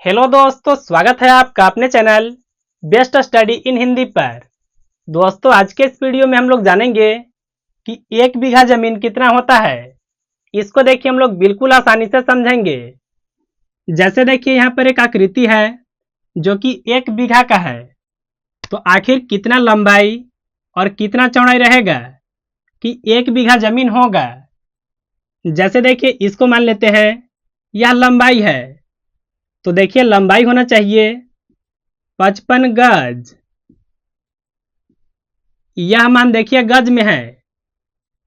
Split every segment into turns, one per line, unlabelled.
Hello दोस्तों, स्वागत है आपका अपने channel best study in Hindi पर। दोस्तों, आज के इस वीडियो में हम लोग जानेंगे कि 1 बीघा जमीन कितना होता है। इसको देखिए हम लोग बिल्कुल आसानी से समझेंगे। जैसे देखिए यहाँ पर एक आकृति है जो कि 1 बीघा का है, तो आखिर कितना लंबाई और कितना चौड़ाई रहेगा कि 1 बीघा जमीन होगा। जैसे देखिए इसको मान लेते हैं यह लंबाई है, तो देखिए लंबाई होना चाहिए 55 गज। यह मान देखिए गज में है।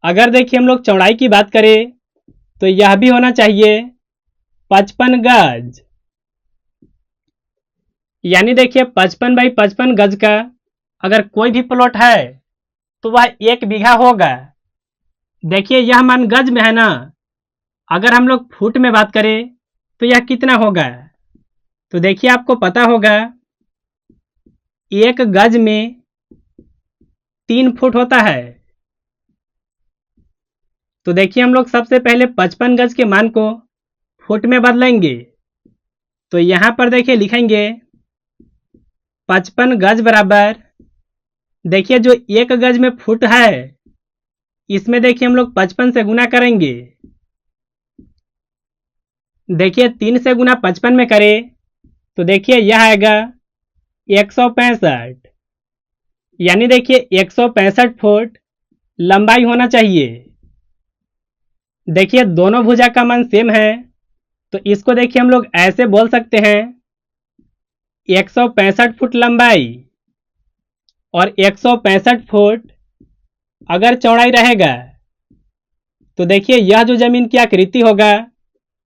अगर देखिए हम लोग चौड़ाई की बात करें तो यह भी होना चाहिए 55 गज। यानी देखिए 55 बाई 55 गज का अगर कोई भी प्लॉट है तो वह 1 बीघा होगा। देखिए यह मान गज में है ना, अगर हम लोग फुट में बात करें तो यह कितना होगा। तो देखिए आपको पता होगा 1 गज में 3 फुट होता है। तो देखिए हम लोग सबसे पहले 55 गज के मान को फुट में बदलेंगे। तो यहां पर देखिए लिखेंगे 55 गज बराबर, देखिए जो 1 गज में फुट है इसमें देखिए हम लोग 55 से गुना करेंगे। देखिए 3 से गुना 55 में करें तो देखिए यह आएगा 165। यानी देखिए 165 फुट लंबाई होना चाहिए। देखिए दोनों भुजा का मान सेम है, तो इसको देखिए हम लोग ऐसे बोल सकते हैं 165 फुट लंबाई और 165 फुट अगर चौड़ाई रहेगा तो देखिए यह जो जमीन की आकृति होगा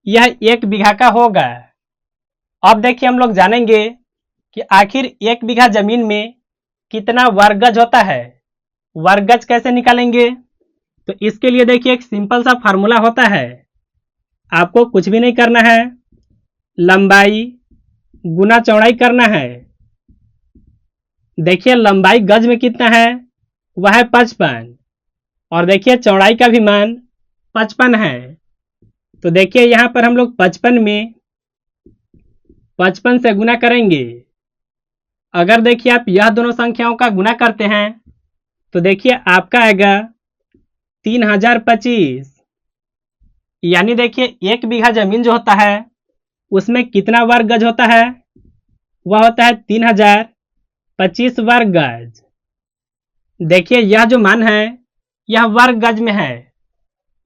यह 1 बीघा का होगा। अब देखिए हम लोग जानेंगे कि आखिर 1 बीघा जमीन में कितना वर्ग गज होता है। वर्ग गज कैसे निकालेंगे, तो इसके लिए देखिए एक सिंपल सा फार्मूला होता है। आपको कुछ भी नहीं करना है, लंबाई गुना चौड़ाई करना है। देखिए लंबाई गज में कितना है, वह है 55 और देखिए चौड़ाई का भी मान 55 है। तो देखिए यहां पर हम लोग 55 में 55 से गुना करेंगे। अगर देखिए आप यह दोनों संख्याओं का गुना करते हैं तो देखिए आपका आएगा 3025। यानी देखिए 1 बीघा जमीन जो होता है उसमें कितना वर्ग गज होता है, वह होता है 3025 वर्ग गज। देखिए यह जो मान है यह वर्ग गज में है।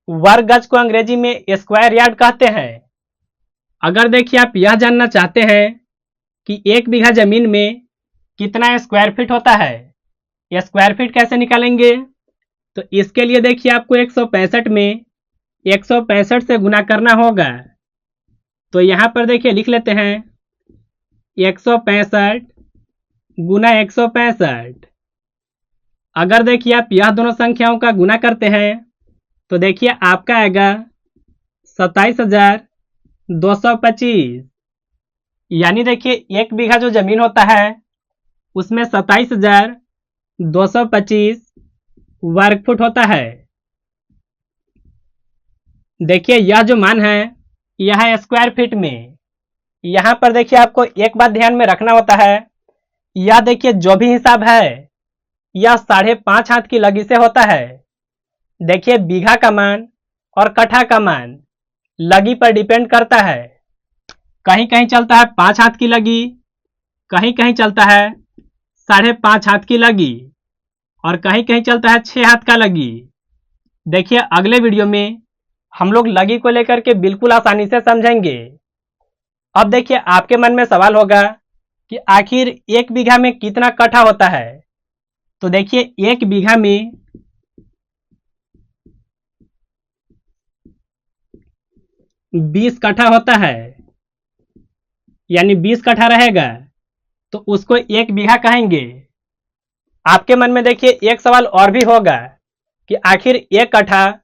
वर्ग गज को अंग्रेजी में स्क्वायर यार्ड कहते हैं। अगर देखिए आप यह जानना चाहते हैं कि 1 बीघा जमीन में कितना स्क्वायर फीट होता है, यह स्क्वायर फीट कैसे निकालेंगे, तो इसके लिए देखिए आपको 165 में 165 से गुना करना होगा। तो यहां पर देखिए लिख लेते हैं 165 गुना 165। अगर देखिए आप यह दोनों संख्याओं का गुना करते हैं तो देखिए आपका आएगा 27,225। यानी देखिए 1 बीघा जो जमीन होता है उसमें 27,225 वर्ग फुट होता है। देखिए यह जो मान है यह है स्क्वायर फीट में। यहां पर देखिए आपको एक बात ध्यान में रखना होता है, यह देखिए जो भी हिसाब है यह 5.5 हाथ की लगी से होता है। देखिए बीघा का मान और कट्ठा का मान लगी पर डिपेंड करता है। कहीं कहीं चलता है 5 हाथ की लगी, कहीं कहीं चलता है 5.5 हाथ की लगी और कहीं कहीं चलता है 6 हाथ का लगी। देखिए अगले वीडियो में हम लोग लगी को लेकर के बिल्कुल आसानी से समझेंगे। अब देखिए आपके मन में सवाल होगा कि आखिर 1 बीघा में कितना कट्ठा होता है। तो देखिए 1 बीघा में 20 कट्ठा होता है, यानी 20 कट्ठा रहेगा तो उसको 1 बीघा कहेंगे। आपके मन में देखिए एक सवाल और भी होगा कि आखिर 1 कट्ठा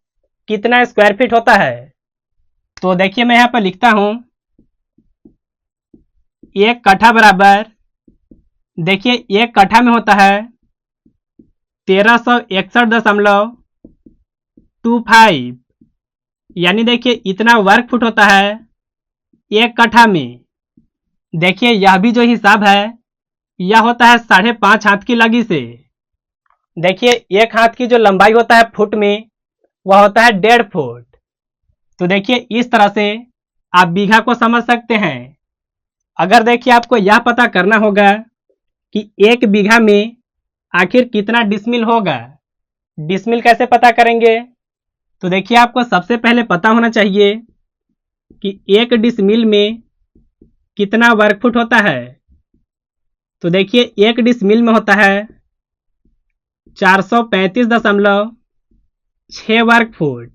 कितना स्क्वायर फीट होता है। तो देखिए मैं यहां पर लिखता हूं 1 कट्ठा बराबर, देखिए 1 कट्ठा में होता है 1361.25। यानी देखिए इतना वर्ग फुट होता है 1 कट्ठा में। देखिए यह भी जो हिसाब है यह होता है 5.5 हाथ की लगी से। देखिए एक हाथ की जो लंबाई होता है फुट में वह होता है 1.5 फुट। तो देखिए इस तरह से आप बीघा को समझ सकते हैं। अगर देखिए आपको यह पता करना होगा कि 1 बीघा में आखिर कितना डिसमिल होगा, डिसमिल कैसे पता करेंगे? तो देखिए आपको सबसे पहले पता होना चाहिए कि 1 डिसमिल में कितना वर्ग फुट होता है। तो देखिए 1 डिसमिल में होता है 435.6 वर्ग फुट।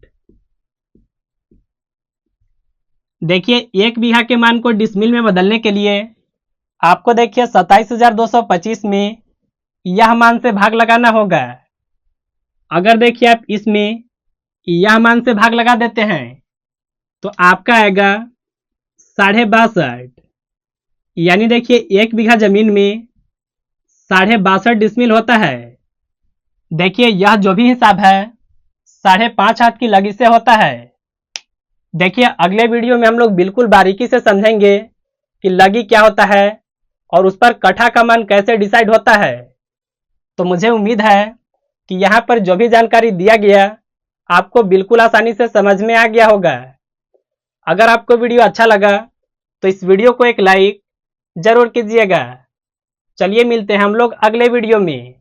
देखिए 1 बीघा के मान को डिसमिल में बदलने के लिए आपको देखिए 27,225 में यह मान से भाग लगाना होगा। अगर देखिए आप इसमें यह मान से भाग लगा देते हैं तो आपका आएगा 62.5। यानी देखिए 1 बीघा जमीन में 62.5 डिसमिल होता है। देखिए यह जो भी हिसाब है 5.5 हाथ की लगी से होता है। देखिए अगले वीडियो में हम लोग बिल्कुल बारीकी से समझेंगे कि लगी क्या होता है और उस पर कठा का मान कैसे डिसाइड होता है। तो मुझे उम्मीद है कि यहाँ पर जो भी जानकारी दिया गया आपको बिल्कुल आसानी से समझ में आ गया होगा। अगर आपको वीडियो अच्छा लगा तो इस वीडियो को एक लाइक जरूर कीजिएगा। चलिए मिलते हैं हम लोग अगले वीडियो में।